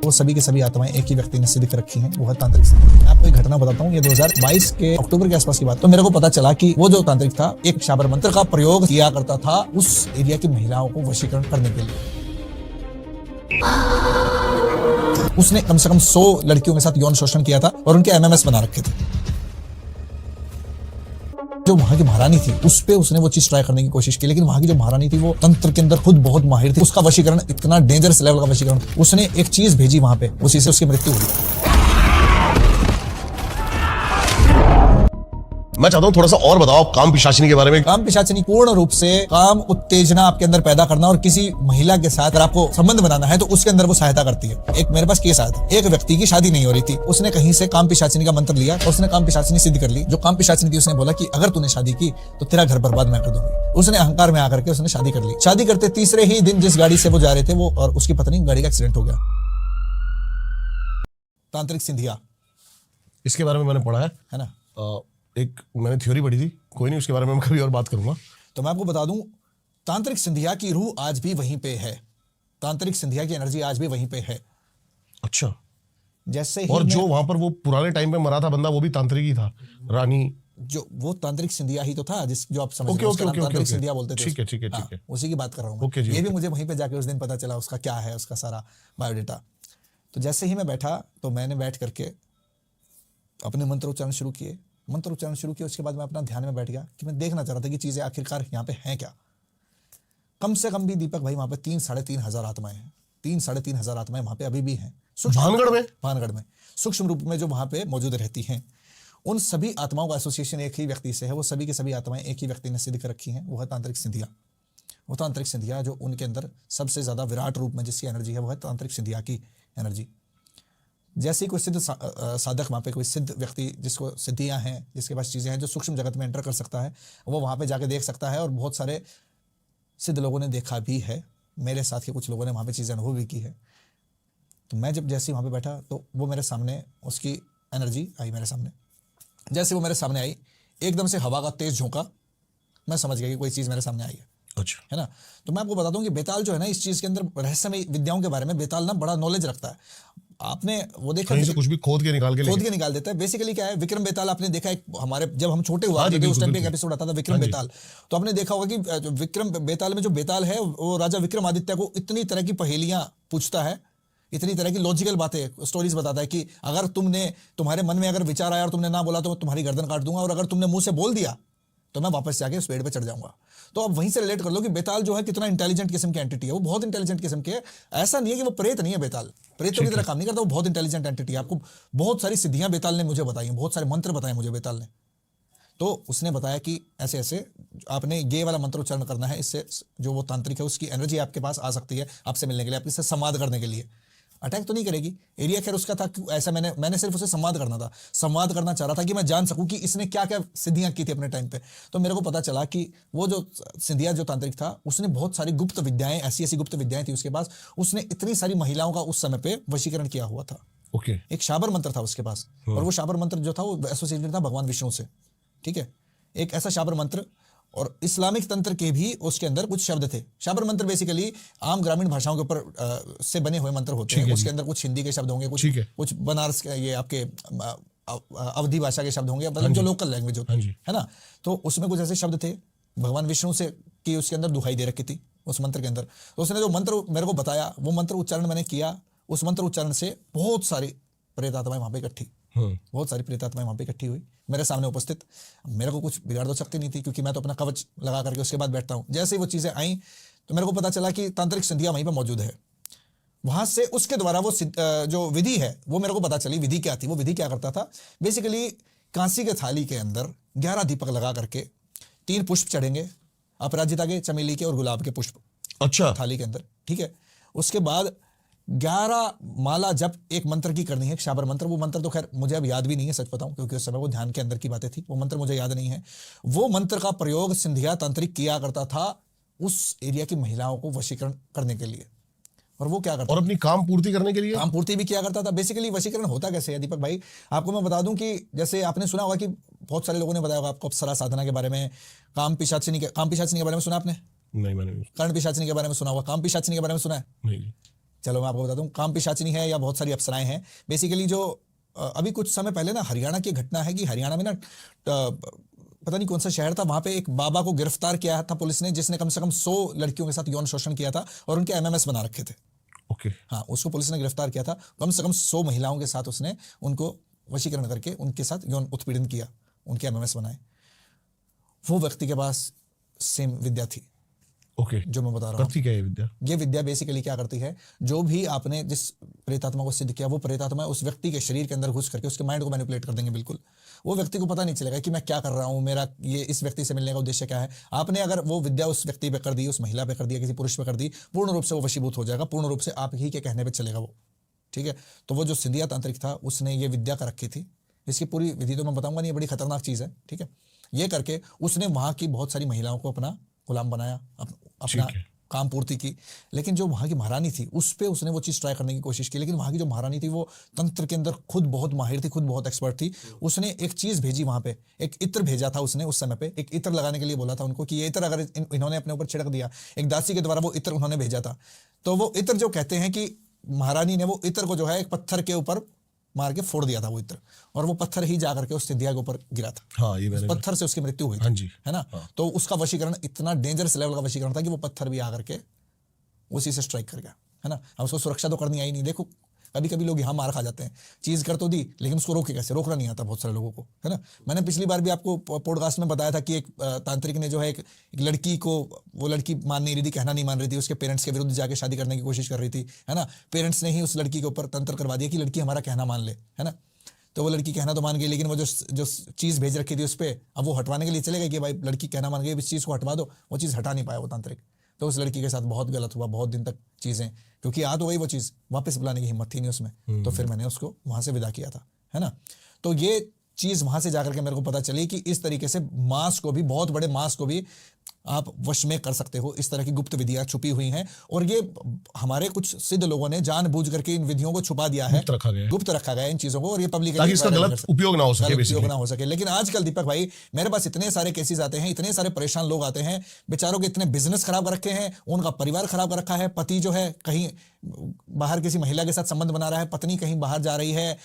वो सभी के सभी आत्माएं एक ही व्यक्ति ने सिद्ध कर रखी हैं, वो है तांत्रिक सिद्धि। मैं आपको एक घटना बताता हूँ, ये 2022 के अक्टूबर के आसपास की बात। तो मेरे को पता चला कि वो जो तांत्रिक था एक शाबर मंत्र का प्रयोग किया करता था उस एरिया की महिलाओं को वशीकरण करने के लिए। उसने कम से कम 100 लड़कियों के साथ यौन शोषण किया था और उनके एमएमएस बना रखे थे। जो वहां की महारानी थी उस पे उसने वो चीज ट्राई करने की कोशिश की, लेकिन वहां की जो महारानी थी वो तंत्र के अंदर खुद बहुत माहिर थी। उसका वशीकरण इतना डेंजरस लेवल का वशीकरण, उसने एक चीज भेजी वहां पे, उसी से उसकी मृत्यु हुई। मैं चाहता हूँ थोड़ा सा और बताओ आप काम पिशाचिनी के बारे में। काम पिशाचिनी पूर्ण रूप से काम उत्तेजना आपके अंदर पैदा करना और किसी महिला के साथ अगर आपको संबंध बनाना है तो उसके अंदर वो सहायता करती है। एक मेरे पास केस आया था, एक व्यक्ति की शादी नहीं हो रही थी, उसने कहीं से काम पिशाचिनी का मंत्र लिया और उसने काम पिशाचिनी सिद्ध कर ली। जो काम पिशाचिनी थी उसने बोला कि अगर तूने शादी की तो तेरा घर बर्बाद मैं कर दूंगी। उसने अहंकार में आकर के उसने शादी कर ली। शादी करते तीसरे ही दिन जिस गाड़ी से वो जा रहे थे वो और उसकी पत्नी, गाड़ी का एक्सीडेंट हो गया। तांत्रिक सिंधिया, इसके बारे में मैंने पढ़ा है ना। एक मैंने थ्योरी पढ़ी थी, कोई नहीं, उसके बारे में मैं कभी और बात करूंगा। तो मैं आपको बता दूं, तांत्रिक सिंधिया की रूह आज भी वहीं पे है, तांत्रिक सिंधिया की एनर्जी आज भी वहीं पे है। अच्छा, जैसे ही और जो वहां पर वो पुराने टाइम पे मरा था बंदा वो भी तांत्रिक ही था, रानी, जो वो तांत्रिक सिंधिया ही तो था जिस जो आप समझ ओके, रहे हैं, उसका ओके, नाम ओके, तांत्रिक ओके। सिंधिया बोलते थे। ठीक है, ठीक है, ठीक है। उसी की बात कर रहा हूँ ओके जी, ये भी ओके। मुझे वहीं पे जाके उस दिन पता चला उसका क्या है, उसका सारा बायोडेटा। तो जैसे ही मैं बैठा तो मैंने बैठ करके अपने मंत्र उच्चारण शुरू किए। मंत्र उच्चारण शुरू किया, उसके बाद मैं अपना ध्यान में बैठ गया कि मैं देखना चाह रहा था कि चीजें आखिरकार यहाँ पे हैं क्या। कम से कम भी दीपक भाई वहां पे 3-3.5 हजार आत्माएं हैं। 3-3.5 हजार आत्माएं वहां पे अभी भी हैं। भानगढ़ में सूक्ष्म रूप में जो वहां पे मौजूद रहती हैं। उन सभी आत्माओं का एसोसिएशन एक ही व्यक्ति से है। वो सभी की सभी आत्माएं एक ही व्यक्ति ने सिद्ध कर रखी हैं, वो है तांत्रिक सिंधिया। वो तांत्रिक सिंधिया जो उनके अंदर सबसे ज्यादा विराट रूप में जिसकी एनर्जी है वो है तांत्रिक सिंधिया की एनर्जी। जैसे ही कोई सिद्ध साधक वहाँ पे, कोई सिद्ध व्यक्ति जिसको सिद्धियाँ हैं, जिसके पास चीज़ें हैं, जो सूक्ष्म जगत में एंटर कर सकता है, वो वहाँ पे जाके देख सकता है। और बहुत सारे सिद्ध लोगों ने देखा भी है, मेरे साथ के कुछ लोगों ने वहाँ पे चीज़ें अनुभव भी की है। तो मैं जब जैसे ही वहाँ पे बैठा तो वो मेरे सामने, उसकी एनर्जी आई मेरे सामने। जैसे वो मेरे सामने आई, एकदम से हवा का तेज झोंका, मैं समझ गया कि कोई चीज़ मेरे सामने आई है। अच्छा, है ना। तो मैं आपको बताता हूँ कि बेताल जो है ना, इस चीज़ के अंदर रहस्यमय विद्याओं के बारे में बेताल ना बड़ा नॉलेज रखता है। आपने वो देखा, कहीं से कुछ भी खोद के निकाल देता है। बेसिकली क्या है, विक्रम बेताल आपने देखा है, हमारे जब हम छोटे हुआ हाँ जी, थे उस टाइम पे एक बिल्कुल। एपिसोड आता था विक्रम बेताल। तो आपने देखा होगा कि जो विक्रम बेताल में जो बेताल है वो राजा विक्रमादित्य को इतनी तरह की पहेलियां पूछता है, इतनी तरह की लॉजिकल बातें, स्टोरीज बताता है कि अगर तुम्हारे मन में अगर विचार आया और तुमने ना बोला तो मैं तुम्हारी गर्दन काट दूंगा, और अगर तुमने मुंह से बोल दिया तो मैं वापस जाके उस पेड़ पे चढ़ जाऊंगा। तो आप वहीं से रिलेट कर लो कि बेताल जो है कितना इंटेलिजेंट किस्म की एंटिटी है। वो बहुत इंटेलिजेंट किस्म के है। ऐसा नहीं है कि वो प्रेत नहीं है, बेताल प्रेतों की तरह काम नहीं करता, वो बहुत इंटेलिजेंट एंटिटी है। आपको बहुत सारी सिद्धियां बेताल ने मुझे बताई हैं, बहुत सारे मंत्र बताए मुझे बेताल ने। तो उसने बताया कि ऐसे ऐसे आपने ये वाला मंत्र उच्चारण करना है, इससे जो वो तांत्रिक है उसकी एनर्जी आपके पास आ सकती है आपसे मिलने के लिए, आपसे संवाद करने के लिए। अटैक तो नहीं करेगी, एरिया खैर उसका था कि ऐसा मैंने सिर्फ उसे संवाद करना था, संवाद करना चाह रहा था कि मैं जान सकूं कि इसने क्या क्या सिद्धियां की थी अपने टाइम पे। तो मेरे को पता चला कि वो जो सिंधिया जो तांत्रिक था उसने बहुत सारी गुप्त विद्याएं, ऐसी गुप्त विद्याएं थी उसके पास। उसने इतनी सारी महिलाओं का उस समय पे वशीकरण किया हुआ था। ओके, एक शाबर मंत्र था उसके पास, और वो शाबर मंत्र जो था वो एसोसिएटेड था भगवान विष्णु से। ठीक है, एक ऐसा शाबर मंत्र, और इस्लामिक तंत्र के भी उसके अंदर कुछ शब्द थे। शाबर मंत्र बेसिकली आम ग्रामीण भाषाओं के ऊपर से बने हुए मंत्र होते हैं। उसके अंदर कुछ हिंदी के शब्द होंगे, कुछ बनारस के, ये आपके अवधी भाषा के शब्द होंगे, मतलब जो लोकल लैंग्वेज होती है ना। तो उसमें कुछ ऐसे शब्द थे भगवान विष्णु से कि उसके अंदर दुहाई दे रखी थी उस मंत्र के अंदर। तो उसने जो मंत्र मेरे को बताया, वो मंत्र उच्चारण मैंने किया। उस मंत्र उच्चारण से बहुत सारी प्रेतात्माएं वहां पे इकट्ठी, बहुत सारी प्रेतात्माएं वहां पे इकट्ठी हुई मेरे सामने उपस्थित। मेरे को कुछ बिगाड़ तो सकती नहीं थी क्योंकि मैं तो अपना कवच लगा करके उसके बाद बैठता हूँ। जैसे ही वो चीजें आई तो मेरे को पता चला कि तांत्रिक सिंधिया वहीं पर मौजूद है। वहां से उसके द्वारा वो जो विधि है वो मेरे को पता चली। विधि क्या थी? वो विधि क्या करता था, बेसिकली कांसी के थाली के अंदर 11 दीपक लगा करके 3 पुष्प चढ़ेंगे, अपराजिता के, चमेली के और गुलाब के पुष्प। अच्छा, थाली के अंदर। ठीक है, उसके बाद 11 माला जब एक मंत्र की करनी है, एक शाबर मंत्र। वो मंत्र तो खैर मुझे अब याद भी नहीं है, सच बताऊं, क्योंकि उस समय वो ध्यान के अंदर की बातें थी। वो मंत्र मुझे याद नहीं है। वो मंत्र का प्रयोग सिंधिया तांत्रिक किया करता था उस एरिया की महिलाओं को वशीकरण करने के लिए। और वो क्या करता, और अपनी काम पूर्ति करने के लिए काम पूर्ति भी किया करता था। बेसिकली वशीकरण होता कैसे है दीपक भाई, आपको मैं बता दूं कि जैसे आपने सुना होगा कि बहुत सारे लोगों ने बताया होगा आपको अप्सरा साधना के बारे में, काम पिशाचिनी के बारे में सुना आपने? नहीं, मैंने कर्ण पिशाचिनी के बारे में सुना होगा, काम पिशाचिनी के बारे में सुना है? नहीं। चलो मैं आपको बताता हूँ, काम पिशाचिनी है या बहुत सारी अप्सराएं हैं। बेसिकली जो अभी कुछ समय पहले ना हरियाणा की घटना है कि हरियाणा में ना पता नहीं कौन सा शहर था, वहां पे एक बाबा को गिरफ्तार किया था पुलिस ने, जिसने कम से कम 100 लड़कियों के साथ यौन शोषण किया था और उनके एमएमएस बना रखे थे। ओके। हाँ, उसको पुलिस ने गिरफ्तार किया था। कम से कम 100 महिलाओं के साथ उसने उनको वशीकरण करके उनके साथ यौन उत्पीड़न किया, उनके एमएमएस बनाए। वो व्यक्ति के पास सेम विद्या थी ओके। जो मैं बता रहा हूँ। करती क्या है विद्या? ये विद्या बेसिकली क्या करती है, जो भी आपने जिस प्रेतात्मा को सिद्ध किया, वो प्रेतात्मा उस व्यक्ति के शरीर के अंदर घुस करके उसके माइंड को मैनिपुलेट कर देंगे। बिल्कुल वो व्यक्ति को पता नहीं चलेगा कि मैं क्या कर रहा हूँ, मेरा ये इस व्यक्ति से मिलने का उद्देश्य क्या है। आपने अगर वो विद्या उस व्यक्ति पे कर दी, उस महिला पे कर दी, किसी पुरुष पे कर दी, पूर्ण रूप से वो वशीभूत हो जाएगा, पूर्ण रूप से आप ही के कहने पर चलेगा वो। ठीक है, तो वो जो सिंधिया तांत्रिक था उसने ये विद्या कर रखी थी। इसकी पूरी विधि तो मैं बताऊंगा नहीं, ये बड़ी खतरनाक चीज़ है। ठीक है, ये करके उसने वहाँ की बहुत सारी महिलाओं को अपना गुलाम बनाया, अपना काम पूर्ति की। लेकिन जो वहाँ की महारानी थी उस पर उसने वो चीज़ ट्राई करने की कोशिश की। लेकिन वहाँ की जो महारानी थी वो तंत्र के अंदर खुद बहुत माहिर थी, खुद बहुत एक्सपर्ट थी। उसने एक चीज़ भेजी वहाँ पे, एक इत्र भेजा था उसने उस समय पे, एक इत्र लगाने के लिए बोला था उनको कि ये इत्र अगर इन्होंने अपने ऊपर छिड़क दिया, एक दासी के द्वारा वो इत्र उन्होंने भेजा था। तो वो इत्र जो कहते हैं कि महारानी ने वो इत्र को जो है एक पत्थर के ऊपर मार के फोड़ दिया था वो इत्र, और वो पत्थर ही जा करके उस सिंधिया के ऊपर गिरा था। हाँ, ये मैंने पत्थर से उसकी मृत्यु हुई थी। हाँ जी। है ना। हाँ। तो उसका वशीकरण इतना डेंजरस लेवल का वशीकरण था कि वो पत्थर भी आकर के उसी से स्ट्राइक कर गया। है ना। अब उसको सुरक्षा तो करनी आई नहीं। देखो कभी कभी लोग यहाँ मार खा जाते हैं, चीज़ कर तो दी लेकिन उसको रोके कैसे, रोकना नहीं आता बहुत सारे लोगों को। है ना। मैंने पिछली बार भी आपको पॉडकास्ट में बताया था कि एक तांत्रिक ने जो है एक लड़की को, वो लड़की मान नहीं रही थी, कहना नहीं मान रही थी, उसके पेरेंट्स के विरुद्ध जाके शादी करने की कोशिश कर रही थी। है ना। पेरेंट्स ने ही उस लड़की के ऊपर तंत्र करवा दिया कि लड़की हमारा कहना मान ले। है ना। तो वो लड़की कहना तो मान गई, लेकिन वो जो चीज़ भेज रखी थी उस पर, अब वो हटवाने के लिए चले गए कि भाई लड़की कहना मान गई, इस चीज़ को हटवा दो। वो चीज़ हटा नहीं पाया वो तांत्रिक। तो उस लड़की के साथ बहुत गलत हुआ, बहुत दिन तक चीज़ें, क्योंकि आ तो गई वो चीज़, वापस बुलाने की हिम्मत थी नहीं उसमें। तो फिर मैंने उसको वहाँ से विदा किया था। है ना। तो ये चीज़ वहाँ से जाकर के मेरे को पता चली कि इस तरीके से मांस को भी, बहुत बड़े मांस को भी आप वश में कर सकते हो। इस तरह की गुप्त विधियां छुपी हुई हैं, और ये हमारे कुछ सिद्ध लोगों ने जानबूझ करके इन विधियों को छुपा दिया है, गुप्त रखा गया है इन चीज़ों को, और ये पब्लिक ताकि इसका गलत उपयोग ना हो सके, उपयोग ना हो सके। लेकिन आजकल दीपक भाई मेरे पास इतने सारे केसेस आते हैं, इतने सारे परेशान लोग आते हैं, बेचारों के इतने बिजनेस खराब कर रखे हैं, उनका परिवार खराब कर रखा है, पति जो है कहीं बाहर किसी महिला के साथ संबंध बना रहा है, पत्नी कहीं बाहर जा रही है,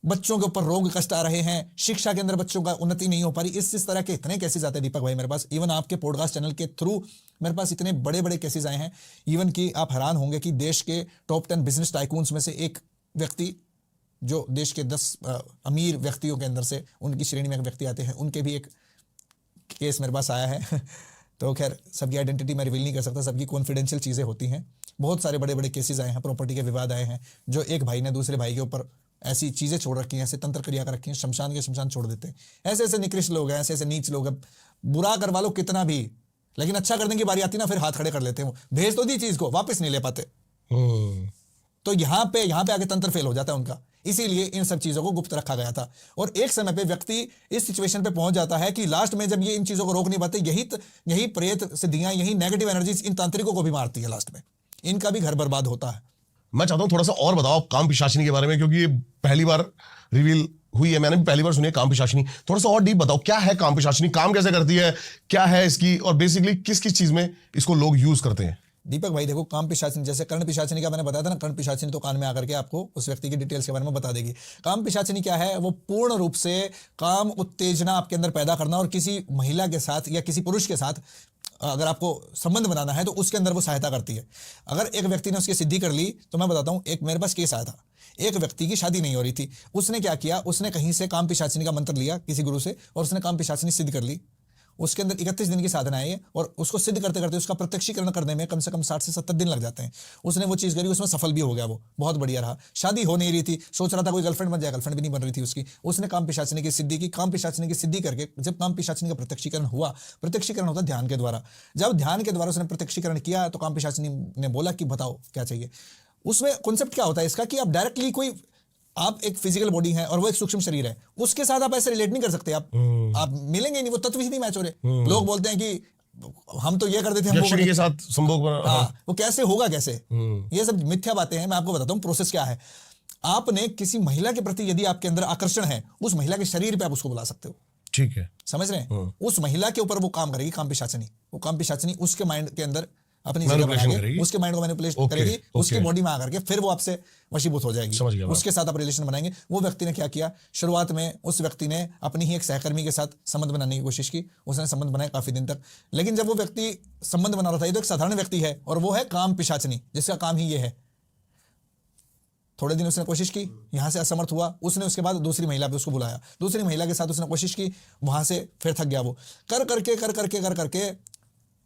बच्चों के ऊपर रोग कष्ट आ रहे हैं, शिक्षा के अंदर बच्चों का उन्नति नहीं हो पा रही। इस तरह के इतने केसेस आते हैं दीपक भाई मेरे पास। इवन आपके पॉडकास्ट चैनल के थ्रू मेरे पास इतने बड़े बड़े केसेस आए हैं, इवन कि आप हैरान होंगे कि देश के टॉप 10 बिजनेस टाइकून्स में से एक व्यक्ति, जो देश के 10 अमीर व्यक्तियों के अंदर से उनकी श्रेणी में एक व्यक्ति आते हैं, उनके भी एक केस मेरे पास आया है। तो खैर सबकी आइडेंटिटी मैं रिवील नहीं कर सकता, सबकी कॉन्फिडेंशियल चीज़ें होती हैं। बहुत सारे बड़े बड़े केसेस आए हैं, प्रॉपर्टी के विवाद आए हैं, जो एक भाई ने दूसरे भाई के ऊपर ऐसी चीज़ें छोड़ रखी हैं, ऐसे तंत्र क्रिया कर रखी हैं, शमशान के शमशान छोड़ देते हैं। ऐसे ऐसे निकृष्ट लोग हैं, ऐसे ऐसे नीच लोग हैं। बुरा करवा लो कितना भी, लेकिन अच्छा करने की बारी आती ना, फिर हाथ खड़े कर लेते हैं। भेज तो दी चीज़ को, वापस नहीं ले पाते। तो यहाँ पे आके तंत्र फेल हो जाता है उनका। इसीलिए इन सब चीज़ों को गुप्त रखा गया था, और एक समय पे व्यक्ति इस सिचुएशन पे पहुंच जाता है कि लास्ट में जब ये इन चीज़ों को रोक नहीं पाते, यही प्रेत सिद्धियां, यही नेगेटिव एनर्जीज इन तांत्रिकों को भी मारती है। लास्ट में इनका भी घर बर्बाद होता है। मैं चाहता हूँ थोड़ा सा और बताओ आप काम पिशाचिनी के बारे में, क्योंकि ये पहली बार रिवील हुई है, मैंने भी पहली बार सुनी है काम पिशाचिनी। थोड़ा सा और डीप बताओ, क्या है काम पिशाचिनी, काम कैसे करती है, क्या है इसकी, और बेसिकली किस किस चीज में इसको लोग यूज करते हैं? दीपक भाई देखो, काम पिशाचिनी, जैसे कर्ण पिशाचिनी का मैंने बताया था ना, कर्ण पिशाचिनी तो कान में आकर के आपको उस व्यक्ति की डिटेल्स के बारे में बता देगी। काम पिशाचिनी क्या है, वो पूर्ण रूप से काम उत्तेजना आपके अंदर पैदा करना, और किसी महिला के साथ या किसी पुरुष के साथ अगर आपको संबंध बनाना है तो उसके अंदर वो सहायता करती है। अगर एक व्यक्ति ने उसकी सिद्धि कर ली, तो मैं बताता हूँ, एक मेरे पास केस आया था, एक व्यक्ति की शादी नहीं हो रही थी। उसने क्या किया, उसने कहीं से काम पिशाचिनी का मंत्र लिया किसी गुरु से, और उसने काम पिशाचिनी सिद्ध कर ली। उसके अंदर 31 दिन की साधना है, और उसको सिद्ध करते करते उसका प्रत्यक्षीकरण करने में कम से कम 60 से 70 दिन लग जाते हैं। उसने वो चीज़ करी, उसमें सफल भी हो गया, वो बहुत बढ़िया रहा। शादी हो नहीं रही थी, सोच रहा था कोई गर्लफ्रेंड बन जाए, गर्लफ्रेंड भी नहीं बन रही थी उसकी। उसने काम पिशाचिनी की सिद्धि की। काम पिशाचिनी की सिद्धि करके जब काम पिशाचिनी का प्रत्यक्षीकरण हुआ, प्रत्यक्षीकरण होता ध्यान के द्वारा, जब ध्यान के द्वारा उसने प्रत्यक्षीकरण किया, तो काम पिशाचिनी ने बोला कि बताओ क्या चाहिए। उसमें कॉन्सेप्ट क्या होता है इसका, कि आप डायरेक्टली कोई, आप एक फिजिकल बॉडी है और वो एक सूक्ष्म शरीर है, उसके साथ आप ऐसे रिलेट नहीं कर सकते। आप मिलेंगे नहीं, वो तत्व ही नहीं मैच हो रहे। लोग बोलते हैं कि हम तो ये कर देते हैं, के साथ संभोग वो कैसे होगा, कैसे, ये सब मिथ्या बातें हैं। मैं आपको बताता हूँ प्रोसेस क्या है। आपने किसी महिला के प्रति यदि आपके अंदर आकर्षण है, उस महिला के शरीर पे आप उसको बुला सकते हो। ठीक है, समझ रहे हैं। उस महिला के ऊपर वो काम करेगी काम पिशाचिनी। वो काम पिशाचिनी उसके माइंड के अंदर अपनी जगह Manipulation बना के करेगी। उसके माइंड को मैनिपुलेट Okay, करेगी, उसकी okay. बॉडी में आकर के फिर वो आपसे वशीभूत हो जाएगी। समझ गया मैं। उसके साथ आप रिलेशन बनाएंगे। वो व्यक्ति ने क्या किया, शुरुआत में उस व्यक्ति ने अपनी ही एक सहकर्मी के साथ संबंध बनाने की कोशिश की, उसने संबंध बनाया काफी दिन तक, लेकिन जब वो व्यक्ति संबंध बना रहा था, ये तो एक साधारण व्यक्ति है और वो है काम पिशाचनी, जिसका काम ही ये है। थोड़े दिन उसने कोशिश की, यहां से असमर्थ हुआ, उसने उसके बाद दूसरी महिला पे उसको बुलाया, दूसरी महिला के साथ उसने कोशिश की, वहां से फिर थक गया वो, कर करके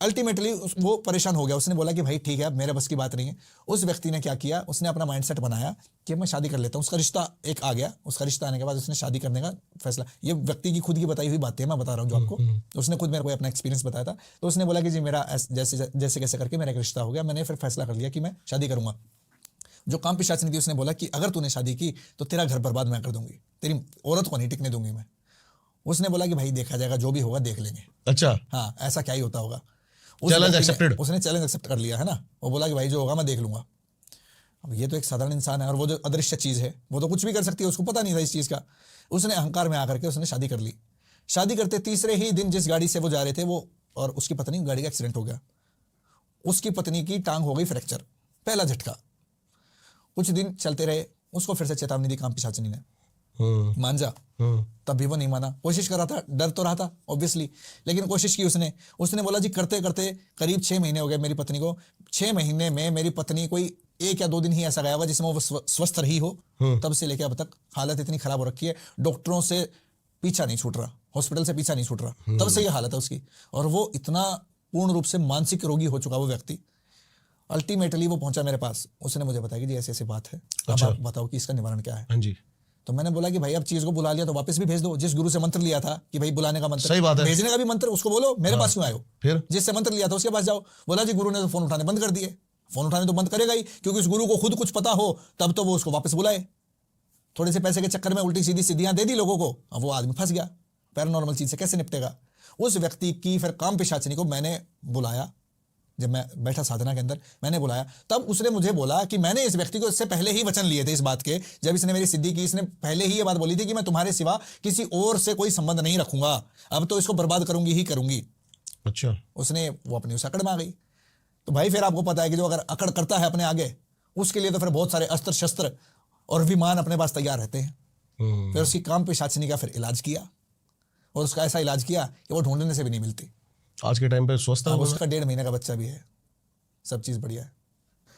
अल्टीमेटली वो परेशान हो गया। उसने बोला कि भाई ठीक है, अब मेरे बस की बात नहीं है। उस व्यक्ति ने क्या किया, उसने अपना माइंडसेट बनाया कि मैं शादी कर लेता हूँ। उसका रिश्ता एक आ गया, उसका रिश्ता आने के बाद उसने शादी करने का फैसला, ये व्यक्ति की खुद की बताई हुई बातें मैं बता रहा हूँ जो आपको, तो उसने खुद मेरे को अपना एक्सपीरियंस बताया था। तो उसने बोला कि जी मेरा जैसे कैसे करके मेरा एक रिश्ता हो गया, मैंने फिर फैसला कर लिया कि मैं शादी करूंगा। जो काम पिशाचनी थी उसने बोला कि अगर तूने शादी की तो तेरा घर बर्बाद मैं कर दूंगी, तेरी औरत को नहीं टिकने दूंगी मैं। उसने बोला कि भाई देखा जाएगा, जो भी होगा देख लेंगे। अच्छा, हाँ, ऐसा क्या ही होता होगा। Challenge accepted. उसने चैलेंज एक्सेप्ट कर लिया है ना, वो बोला कि भाई जो होगा मैं देख लूंगा। अब ये तो एक साधारण इंसान है और वो जो अदृश्य चीज है वो तो कुछ भी कर सकती है, उसको पता नहीं था इस चीज का। उसने अहंकार में आकर के उसने शादी कर ली। शादी करते तीसरे ही दिन जिस गाड़ी से वो जा रहे थे, वो और उसकी पत्नी, गाड़ी का एक्सीडेंट हो गया। उसकी पत्नी की टांग हो गई फ्रैक्चर, पहला झटका। कुछ दिन चलते रहे, उसको फिर से चेतावनी दी काम पिशाचनी ने, मान जा। तब भी वो नहीं माना, कोशिश कर रहा था, डर तो रहा था ऑब्वियसली, लेकिन कोशिश की उसने बोला जी करते करते करीब 6 महीने हो गए मेरी पत्नी को। 6 महीने में मेरी पत्नी कोई 1 या 2 दिन ही ऐसा गया होगा जिसमें वो स्वस्थ रही हो। तब से लेकर अब तक हालत इतनी खराब हो रखी है, डॉक्टरों से पीछा नहीं छूट रहा, हॉस्पिटल से पीछा नहीं छूट रहा, तब से ये हालत है उसकी। और वो इतना पूर्ण रूप से मानसिक रोगी हो चुका वो व्यक्ति। अल्टीमेटली वो पहुंचा मेरे पास, उसने मुझे बताया कि जी ऐसी ऐसी बात है, अब आप बताओ कि इसका निवारण क्या है। हाँ जी। तो मैंने बोला कि भाई अब चीज को बुला लिया तो वापस भी भेज दो। जिस गुरु से मंत्र लिया था कि भाई बुलाने का मंत्र, सही बात है। भेजने का भी मंत्र उसको बोलो, मेरे पास क्यों आए हो? फिर जिससे मंत्र लिया था उसके पास जाओ। बोला जी गुरु ने तो फोन उठाने बंद कर दिए। फोन उठाने तो बंद करेगा ही, क्योंकि उस गुरु को खुद कुछ पता हो तब तो वो उसको वापस बुलाए। थोड़े से पैसे के चक्कर में उल्टी सीधी सिद्धियां दे दी लोगों को, अब वो आदमी फंस गया। पैरानॉर्मल चीज से कैसे निपटेगा? उस व्यक्ति की फिर काम पिशाचनी को मैंने बुलाया, जब मैं बैठा साधना के अंदर मैंने बुलाया, तब उसने मुझे बोला कि मैंने इस व्यक्ति को इससे पहले ही वचन लिए थे इस बात के, जब इसने मेरी सिद्धि की, इसने पहले ही ये बात बोली थी कि मैं तुम्हारे सिवा किसी और से कोई संबंध नहीं रखूंगा, अब तो इसको बर्बाद करूंगी ही करूंगी। अच्छा, उसने वो अपनी उस अकड़ में आ गई। तो भाई फिर आपको पता है कि जो अगर अकड़ करता है अपने आगे, उसके लिए तो फिर बहुत सारे अस्त्र शस्त्र और विमान अपने पास तैयार रहते हैं। फिर उसकी काम पिशाचनी का फिर इलाज किया, और उसका ऐसा इलाज किया कि वो ढूंढने से भी नहीं मिलती। आज के टाइम पे स्वस्थ है अब वो? उसका 1.5 महीने का बच्चा भी है, सब चीज़ बढ़िया है।